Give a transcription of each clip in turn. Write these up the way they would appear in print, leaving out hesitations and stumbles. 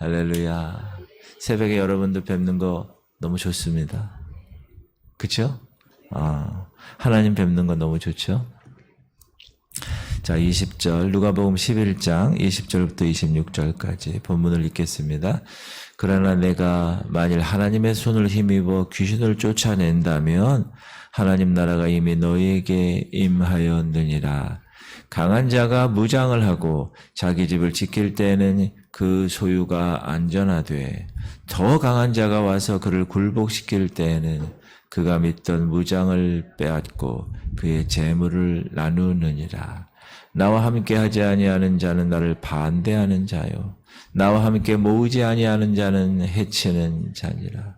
할렐루야. 새벽에 여러분들 뵙는 거 너무 좋습니다. 그쵸? 하나님 뵙는 거 너무 좋죠? 자, 20절, 누가복음 11장 20절부터 26절까지 본문을 읽겠습니다. 그러나 내가 만일 하나님의 손을 힘입어 귀신을 쫓아낸다면 하나님 나라가 이미 너희에게 임하였느니라. 강한 자가 무장을 하고 자기 집을 지킬 때에는 그 소유가 안전하되 더 강한 자가 와서 그를 굴복시킬 때에는 그가 믿던 무장을 빼앗고 그의 재물을 나누느니라. 나와 함께 하지 아니하는 자는 나를 반대하는 자요 나와 함께 모으지 아니하는 자는 해치는 자니라.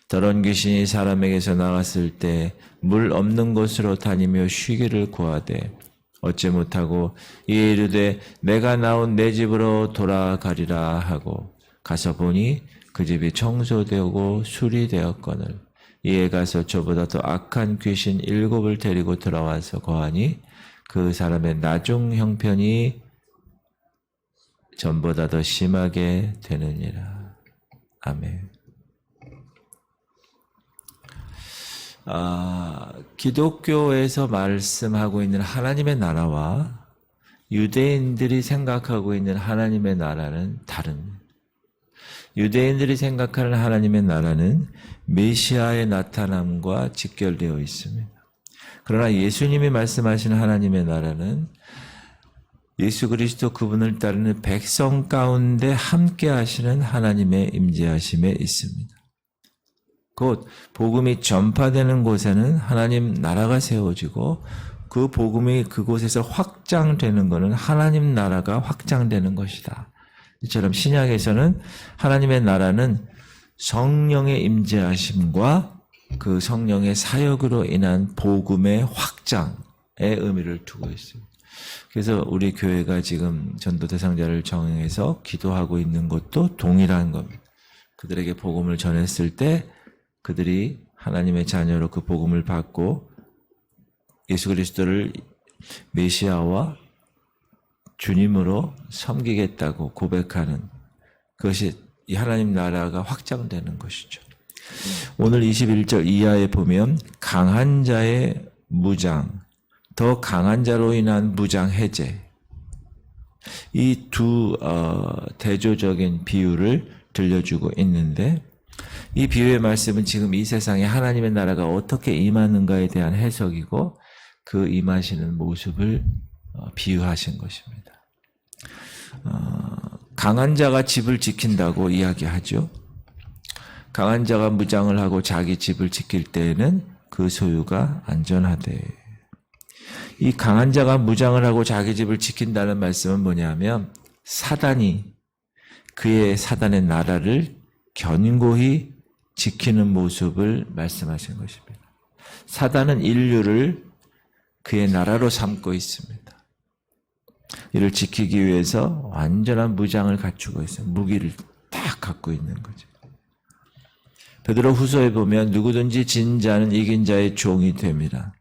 더러운 귀신이 사람에게서 나갔을 때 물 없는 곳으로 다니며 쉬기를 구하되 얻지 못하고 이에 이르되 내가 나온 내 집으로 돌아가리라 하고 가서 보니 그 집이 청소되고 수리되었거늘 이에 가서 저보다 더 악한 귀신 7을 데리고 들어와서 거하니 그 사람의 나중 형편이 전보다 더 심하게 되느니라. 아멘. 기독교에서 말씀하고 있는 하나님의 나라와 유대인들이 생각하고 있는 하나님의 나라는 다른. 유대인들이 생각하는 하나님의 나라는 메시아의 나타남과 직결되어 있습니다. 그러나 예수님이 말씀하시는 하나님의 나라는 예수 그리스도 그분을 따르는 백성 가운데 함께 하시는 하나님의 임재하심에 있습니다. 곧 복음이 전파되는 곳에는 하나님 나라가 세워지고 그 복음이 그곳에서 확장되는 것은 하나님 나라가 확장되는 것이다. 이처럼 신약에서는 하나님의 나라는 성령의 임재하심과 그 성령의 사역으로 인한 복음의 확장의 의미를 두고 있습니다. 그래서 우리 교회가 지금 전도 대상자를 정해서 기도하고 있는 것도 동일한 겁니다. 그들에게 복음을 전했을 때 그들이 하나님의 자녀로 그 복음을 받고 예수 그리스도를 메시아와 주님으로 섬기겠다고 고백하는 그것이 이 하나님 나라가 확장되는 것이죠. 오늘 21절 이하에 보면 강한 자의 무장, 더 강한 자로 인한 무장 해제, 이 두 대조적인 비유를 들려주고 있는데 이 비유의 말씀은 지금 이 세상에 하나님의 나라가 어떻게 임하는가에 대한 해석이고 그 임하시는 모습을 비유하신 것입니다. 강한 자가 집을 지킨다고 이야기하죠. 강한 자가 무장을 하고 자기 집을 지킬 때에는 그 소유가 안전하되. 이 강한 자가 무장을 하고 자기 집을 지킨다는 말씀은 뭐냐면 사단이 그의 사단의 나라를 견고히 지키는 모습을 말씀하신 것입니다. 사단은 인류를 그의 나라로 삼고 있습니다. 이를 지키기 위해서 완전한 무장을 갖추고 있어요. 무기를 딱 갖고 있는 거죠. 베드로 후서에 보면 누구든지 진 자는 이긴 자의 종이 됩니다.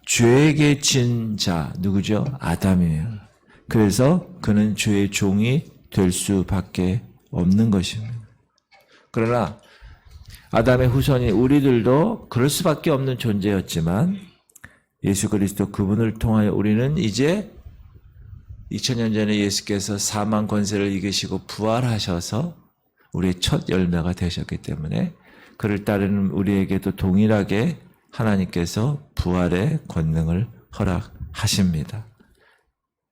죄에게 진 자 누구죠? 아담이에요. 그래서 그는 죄의 종이 될 수밖에 없는 것입니다. 그러나 아담의 후손인 우리들도 그럴 수밖에 없는 존재였지만 예수 그리스도 그분을 통하여 우리는 이제 2000년 전에 예수께서 사망 권세를 이기시고 부활하셔서 우리의 첫 열매가 되셨기 때문에 그를 따르는 우리에게도 동일하게 하나님께서 부활의 권능을 허락하십니다.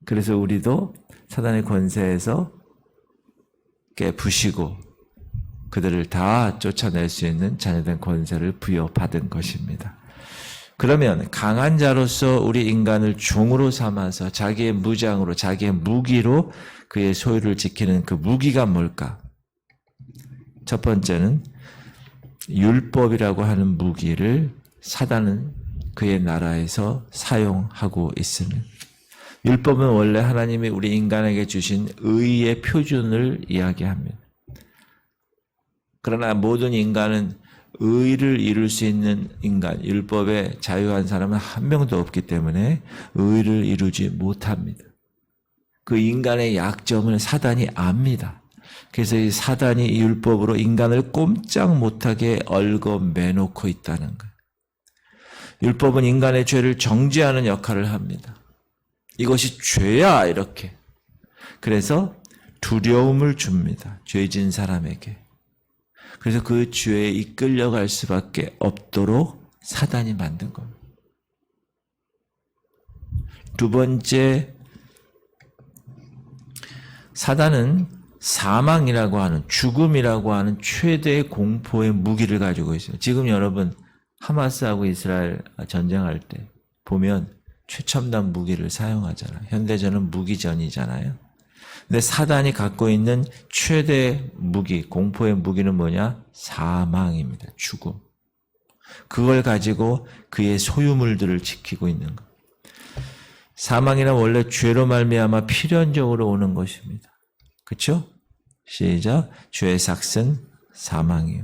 그래서 우리도 사단의 권세에서 깨부시고 그들을 다 쫓아낼 수 있는 자녀된 권세를 부여받은 것입니다. 그러면 강한 자로서 우리 인간을 종으로 삼아서 자기의 무장으로 자기의 무기로 그의 소유를 지키는 그 무기가 뭘까? 첫 번째는 율법이라고 하는 무기를 사단은 그의 나라에서 사용하고 있습니다. 율법은 원래 하나님이 우리 인간에게 주신 의의 표준을 이야기합니다. 그러나 모든 인간은 의를 이룰 수 있는 인간, 율법에 자유한 사람은 한 명도 없기 때문에 의를 이루지 못합니다. 그 인간의 약점을 사단이 압니다. 그래서 이 사단이 이 율법으로 인간을 꼼짝 못하게 얽어 매놓고 있다는 거예요. 율법은 인간의 죄를 정죄하는 역할을 합니다. 이것이 죄야 이렇게. 그래서 두려움을 줍니다. 죄진 사람에게. 그래서 그 죄에 이끌려갈 수밖에 없도록 사단이 만든 겁니다. 두 번째, 사단은 사망이라고 하는, 죽음이라고 하는 최대의 공포의 무기를 가지고 있어요. 지금 여러분 하마스하고 이스라엘 전쟁할 때 보면 최첨단 무기를 사용하잖아요. 현대전은 무기전이잖아요. 근데 사단이 갖고 있는 최대 무기, 공포의 무기는 뭐냐? 사망입니다. 죽음. 그걸 가지고 그의 소유물들을 지키고 있는 것. 사망이란 원래 죄로 말미암아 필연적으로 오는 것입니다. 그렇죠? 시작. 죄의 삭은 사망이요.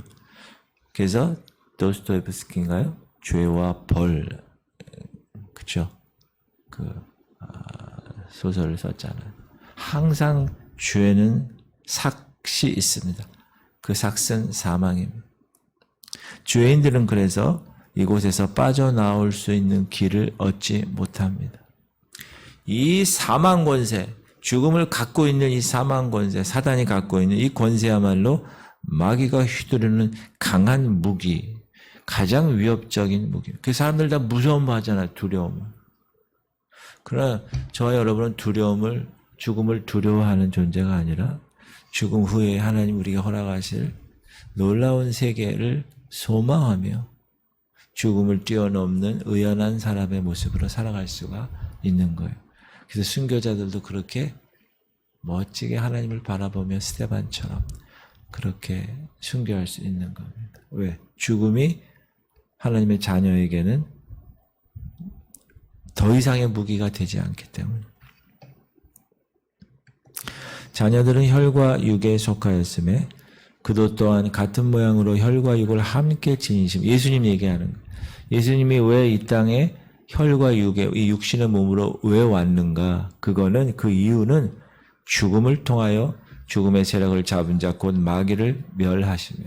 그래서 도스토옙스키인가요? 죄와 벌, 그렇죠? 소설을 썼잖아요. 항상 죄는 삭이 있습니다. 그 삭은 사망입니다. 죄인들은 그래서 이곳에서 빠져나올 수 있는 길을 얻지 못합니다. 이 사망 권세, 죽음을 갖고 있는 이 사망 권세, 사단이 갖고 있는 이 권세야말로 마귀가 휘두르는 강한 무기, 가장 위협적인 무기. 그 사람들 다 무서워하잖아요, 두려움을. 그러나 저와 여러분은 죽음을 두려워하는 존재가 아니라 죽음 후에 하나님 우리가 허락하실 놀라운 세계를 소망하며 죽음을 뛰어넘는 의연한 사람의 모습으로 살아갈 수가 있는 거예요. 그래서 순교자들도 그렇게 멋지게 하나님을 바라보며 스데반처럼 그렇게 순교할 수 있는 겁니다. 왜? 죽음이 하나님의 자녀에게는 더 이상의 무기가 되지 않기 때문에. 자녀들은 혈과 육에 속하였음에 그도 또한 같은 모양으로 혈과 육을 함께 지니심. 예수님 얘기하는 거예요. 예수님이 왜 이 땅에 혈과 육에 이 육신의 몸으로 왜 왔는가? 그거는 그 이유는 죽음을 통하여 죽음의 세력을 잡은 자 곧 마귀를 멸하시며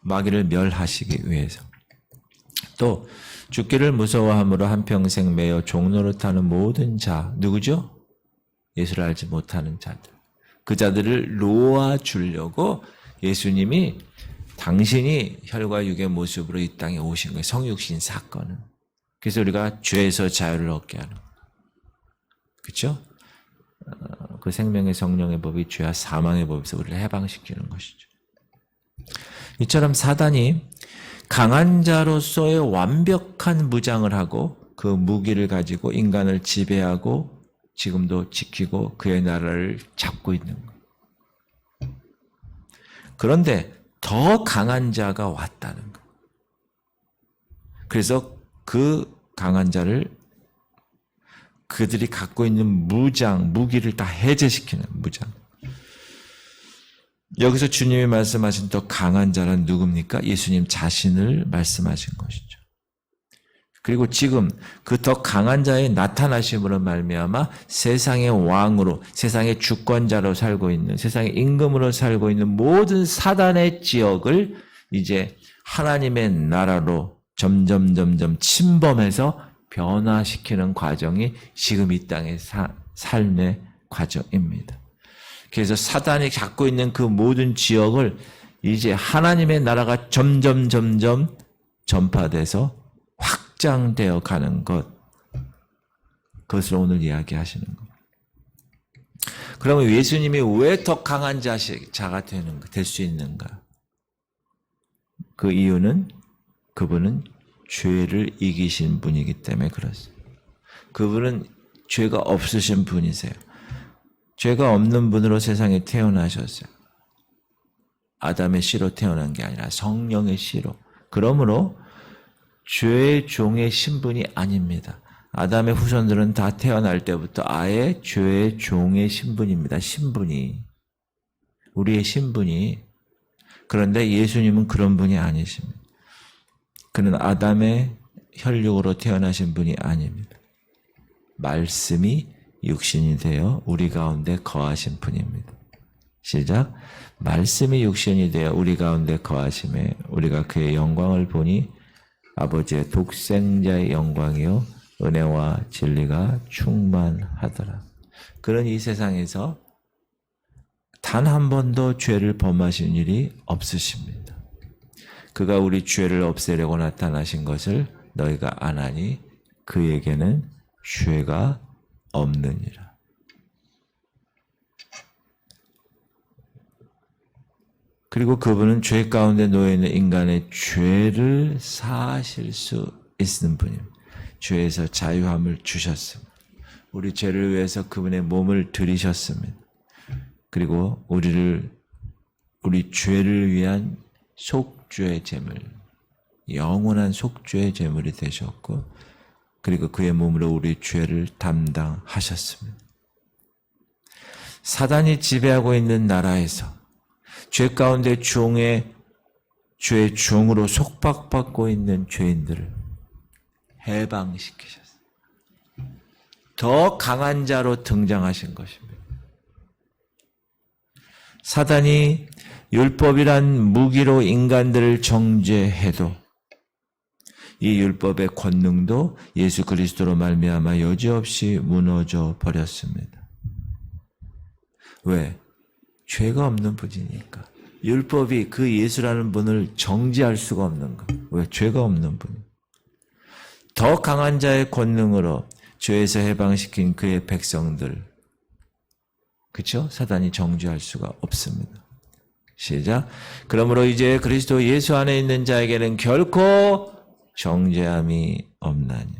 마귀를 멸하시기 위해서. 또 죽기를 무서워함으로 한평생 매여 종노릇하는 모든 자, 누구죠? 예수를 알지 못하는 자들. 그 자들을 놓아주려고 예수님이 당신이 혈과 육의 모습으로 이 땅에 오신 거예요. 성육신 사건은. 그래서 우리가 죄에서 자유를 얻게 하는 거예요. 그렇죠? 그 생명의 성령의 법이 죄와 사망의 법에서 우리를 해방시키는 것이죠. 이처럼 사단이 강한 자로서의 완벽한 무장을 하고 그 무기를 가지고 인간을 지배하고 지금도 지키고 그의 나라를 잡고 있는 거예요. 그런데 더 강한 자가 왔다는 거예요. 그래서 그 강한 자를 그들이 갖고 있는 무기를 다 해제시키는 무장. 여기서 주님이 말씀하신 더 강한 자는 누굽니까? 예수님 자신을 말씀하신 것이죠. 그리고 지금 그 더 강한 자의 나타나심으로 말미암아 세상의 왕으로, 세상의 주권자로 살고 있는, 세상의 임금으로 살고 있는 모든 사단의 지역을 이제 하나님의 나라로 점점 침범해서 변화시키는 과정이 지금 이 땅의 삶의 과정입니다. 그래서 사단이 갖고 있는 그 모든 지역을 이제 하나님의 나라가 점점 전파돼서 확장되어 가는 것. 그것을 오늘 이야기하시는 것. 그러면 예수님이 왜 더 강한 자가 될 수 있는가? 그 이유는 그분은 죄를 이기신 분이기 때문에 그렇습니다. 그분은 죄가 없으신 분이세요. 죄가 없는 분으로 세상에 태어나셨어요. 아담의 씨로 태어난 게 아니라 성령의 씨로. 그러므로 죄의 종의 신분이 아닙니다. 아담의 후손들은 다 태어날 때부터 아예 죄의 종의 신분입니다. 신분이. 우리의 신분이. 그런데 예수님은 그런 분이 아니십니다. 그는 아담의 혈육으로 태어나신 분이 아닙니다. 말씀이 육신이 되어 우리 가운데 거하신 분입니다. 시작. 말씀이 육신이 되어 우리 가운데 거하심에 우리가 그의 영광을 보니 아버지의 독생자의 영광이요 은혜와 진리가 충만하더라. 그런 이 세상에서 단 한 번도 죄를 범하신 일이 없으십니다. 그가 우리 죄를 없애려고 나타나신 것을 너희가 아나니 그에게는 죄가 없느니라. 그리고 그분은 죄 가운데 놓여있는 인간의 죄를 사하실 수 있는 분입니다. 죄에서 자유함을 주셨습니다. 우리 죄를 위해서 그분의 몸을 들이셨습니다. 그리고 우리 죄를 위한 속죄의 제물, 영원한 속죄의 제물이 되셨고, 그리고 그의 몸으로 우리 죄를 담당하셨습니다. 사단이 지배하고 있는 나라에서 죄 가운데 죄의 종으로 속박받고 있는 죄인들을 해방시키셨어요. 더 강한 자로 등장하신 것입니다. 사단이 율법이란 무기로 인간들을 정죄해도 이 율법의 권능도 예수 그리스도로 말미암아 여지없이 무너져 버렸습니다. 왜? 죄가 없는 분이니까. 율법이 그 예수라는 분을 정죄할 수가 없는 것. 왜? 죄가 없는 분. 더 강한 자의 권능으로 죄에서 해방시킨 그의 백성들, 그렇죠? 사단이 정죄할 수가 없습니다. 시작. 그러므로 이제 그리스도 예수 안에 있는 자에게는 결코 정죄함이 없나니.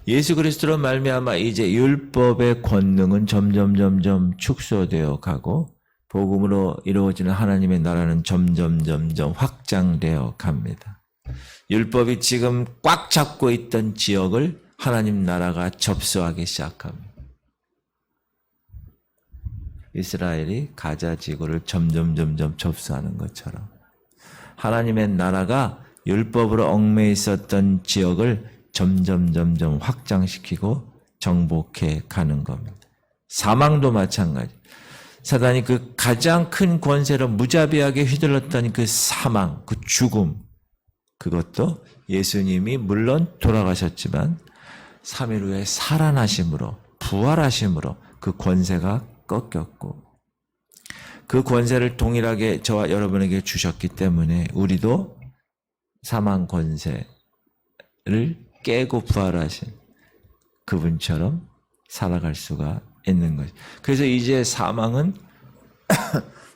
예수 그리스도로 말미암아 이제 율법의 권능은 점점 축소되어 가고 복음으로 이루어지는 하나님의 나라는 점점 확장되어 갑니다. 율법이 지금 꽉 잡고 있던 지역을 하나님 나라가 접수하기 시작합니다. 이스라엘이 가자 지구를 점점 접수하는 것처럼 하나님의 나라가 율법으로 얽매여 있었던 지역을 점점 확장시키고 정복해 가는 겁니다. 사망도 마찬가지. 사단이 그 가장 큰 권세로 무자비하게 휘둘렀던 그 사망, 그 죽음, 그것도 예수님이 물론 돌아가셨지만 3일 후에 살아나심으로, 부활하심으로 그 권세가 꺾였고, 그 권세를 동일하게 저와 여러분에게 주셨기 때문에 우리도 사망 권세를 깨고 부활하신 그분처럼 살아갈 수가 있는 거죠. 그래서 이제 사망은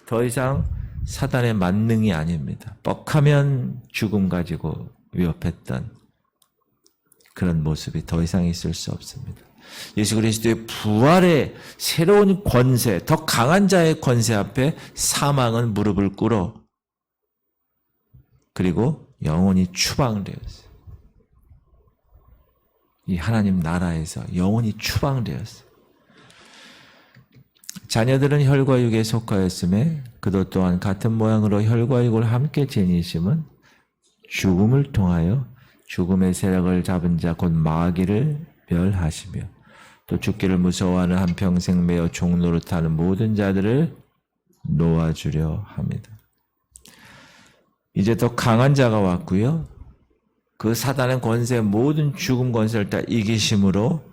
더 이상 사단의 만능이 아닙니다. 뻑하면 죽음 가지고 위협했던 그런 모습이 더 이상 있을 수 없습니다. 예수 그리스도의 부활의 새로운 권세, 더 강한 자의 권세 앞에 사망은 무릎을 꿇어 그리고 영원히 추방되었어요. 이 하나님 나라에서 영원히 추방되었어요. 자녀들은 혈과 육에 속하였음에 그도 또한 같은 모양으로 혈과 육을 함께 지니심은 죽음을 통하여 죽음의 세력을 잡은 자 곧 마귀를 멸하시며 또 죽기를 무서워하는 한평생 매어 종노릇하는 모든 자들을 놓아주려 합니다. 이제 더 강한 자가 왔고요. 그 사단의 권세, 모든 죽음 권세를 다 이기심으로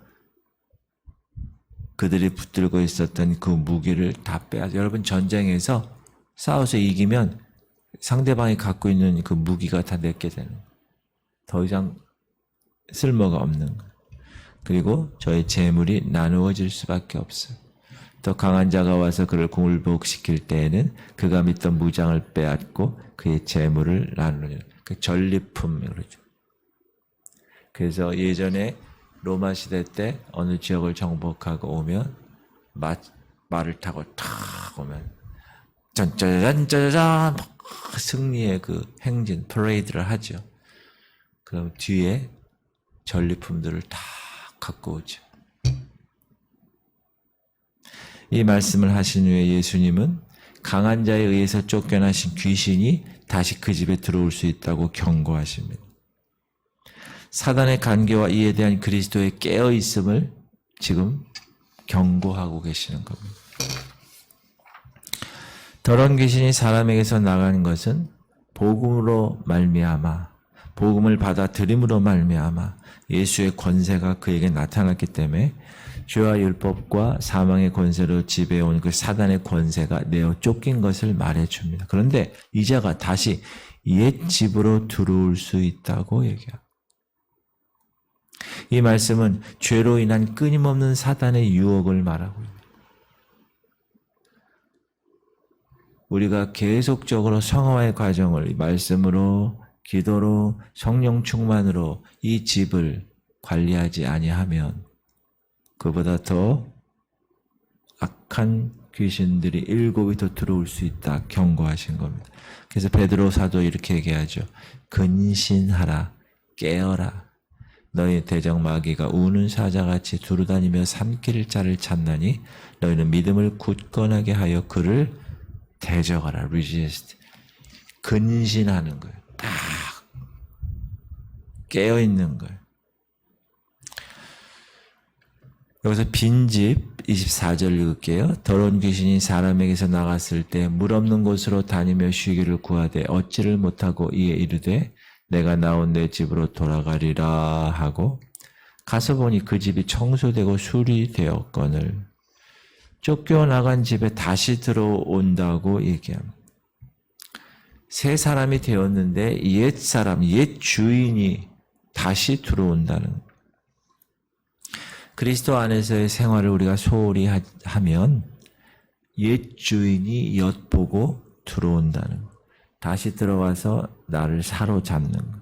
그들이 붙들고 있었던 그 무기를 다 빼앗아. 여러분 전쟁에서 싸워서 이기면 상대방이 갖고 있는 그 무기가 다 내게 되는 거예요. 더 이상 쓸모가 없는 거예요. 그리고 저의 재물이 나누어질 수밖에 없어요. 더 강한 자가 와서 그를 굴복시킬 때에는 그가 믿던 무장을 빼앗고 그의 재물을 나누는 그 전리품 그러죠. 그래서 예전에 로마 시대 때 어느 지역을 정복하고 오면 말을 타고 탁 오면 짠짜잔짜잔 승리의 그 행진 퍼레이드를 하죠. 그럼 뒤에 전리품들을 다 갖고 오죠. 이 말씀을 하신 후에 예수님은 강한 자에 의해서 쫓겨나신 귀신이 다시 그 집에 들어올 수 있다고 경고하십니다. 사단의 간계와 이에 대한 그리스도의 깨어있음을 지금 경고하고 계시는 겁니다. 더러운 귀신이 사람에게서 나가는 것은 복음으로 말미암아, 복음을 받아들임으로 말미암아 예수의 권세가 그에게 나타났기 때문에 죄와 율법과 사망의 권세로 지배해온 그 사단의 권세가 내어 쫓긴 것을 말해줍니다. 그런데 이자가 다시 옛 집으로 들어올 수 있다고 얘기합니다. 이 말씀은 죄로 인한 끊임없는 사단의 유혹을 말하고 있습니다. 우리가 계속적으로 성화의 과정을 말씀으로, 기도로, 성령 충만으로 이 집을 관리하지 아니하면 그보다 더 악한 귀신들이 7이 더 들어올 수 있다 경고하신 겁니다. 그래서 베드로 사도 이렇게 얘기하죠. 근신하라, 깨어라. 너희 대적 마귀가 우는 사자같이 두루다니며 삼킬 자를 찾나니 너희는 믿음을 굳건하게 하여 그를 대적하라. resist. 근신하는 거예요. 딱 깨어있는 거예요. 여기서 빈집 24절 읽을게요. 더러운 귀신이 사람에게서 나갔을 때 물 없는 곳으로 다니며 쉬기를 구하되 얻지를 못하고 이에 이르되 내가 나온 내 집으로 돌아가리라 하고 가서 보니 그 집이 청소되고 수리되었거늘 쫓겨나간 집에 다시 들어온다고 얘기합니다. 새 사람이 되었는데 옛 사람, 옛 주인이 다시 들어온다는 거예요. 그리스도 안에서의 생활을 우리가 소홀히 하면 옛 주인이 엿보고 들어온다는 것. 다시 들어와서 나를 사로잡는 것.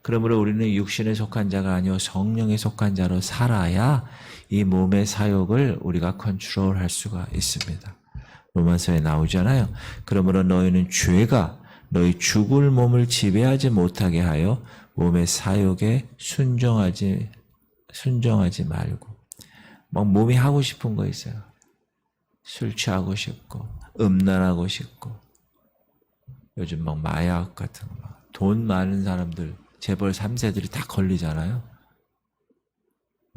그러므로 우리는 육신에 속한 자가 아니요 성령에 속한 자로 살아야 이 몸의 사욕을 우리가 컨트롤할 수가 있습니다. 로마서에 나오잖아요. 그러므로 너희는 죄가 너희 죽을 몸을 지배하지 못하게 하여 몸의 사욕에 순종하지 말고 막 몸이 하고 싶은 거 있어요. 술 취하고 싶고 음란하고 싶고 요즘 막 마약 같은 거 돈 많은 사람들 재벌 3세들이 다 걸리잖아요.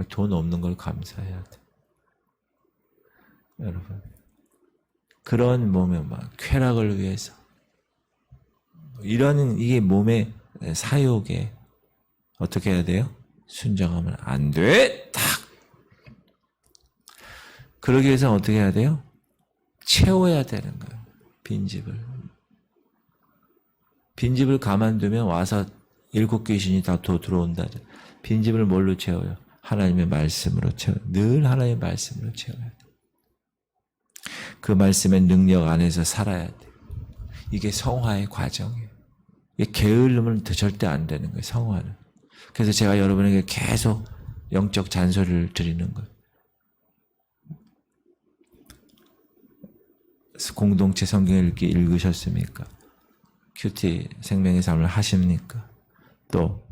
돈 없는 걸 감사해야 돼. 여러분 그런 몸에 막 쾌락을 위해서 이런 이게 몸의 사욕에 어떻게 해야 돼요? 순종하면 안 돼. 딱. 그러기 위해서는 어떻게 해야 돼요? 채워야 되는 거예요. 빈집을 가만두면 와서 7 귀신이 다 더 들어온다. 빈집을 뭘로 채워요? 하나님의 말씀으로 채워요. 늘 하나님의 말씀으로 채워야 돼. 그 말씀의 능력 안에서 살아야 돼. 이게 성화의 과정이에요. 이게 게으름은 절대 안 되는 거예요. 성화는. 그래서 제가 여러분에게 계속 영적 잔소리를 드리는 거예요. 공동체 성경 읽기 읽으셨습니까? 큐티 생명의 삶을 하십니까? 또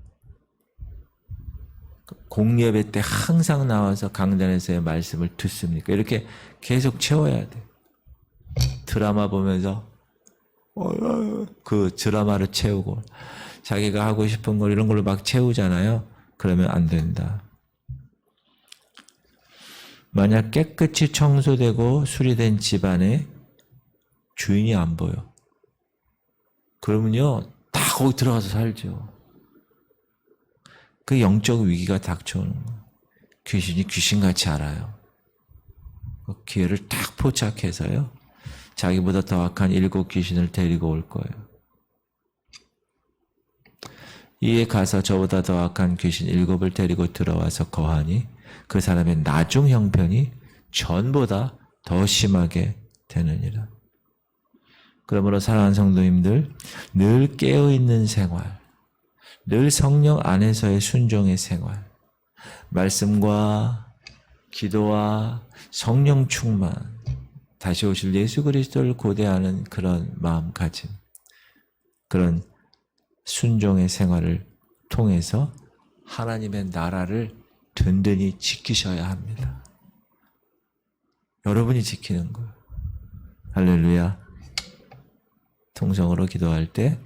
공예배 때 항상 나와서 강단에서의 말씀을 듣습니까? 이렇게 계속 채워야 돼. 드라마 보면서 그 드라마를 채우고 자기가 하고 싶은 걸 이런 걸로 막 채우잖아요. 그러면 안 된다. 만약 깨끗이 청소되고 수리된 집안에 주인이 안 보여. 그러면요, 다 거기 들어가서 살죠. 그 영적 위기가 닥쳐오는 거예요. 귀신이 귀신같이 알아요. 그 기회를 딱 포착해서요. 자기보다 더 악한 7 귀신을 데리고 올 거예요. 이에 가서 저보다 더 악한 귀신 7을 데리고 들어와서 거하니 그 사람의 나중 형편이 전보다 더 심하게 되느니라. 그러므로 사랑하는 성도님들, 늘 깨어있는 생활, 늘 성령 안에서의 순종의 생활, 말씀과 기도와 성령 충만, 다시 오실 예수 그리스도를 고대하는 그런 마음가짐, 그런 순종의 생활을 통해서 하나님의 나라를 든든히 지키셔야 합니다. 여러분이 지키는 거예요. 할렐루야. 통성으로 기도할 때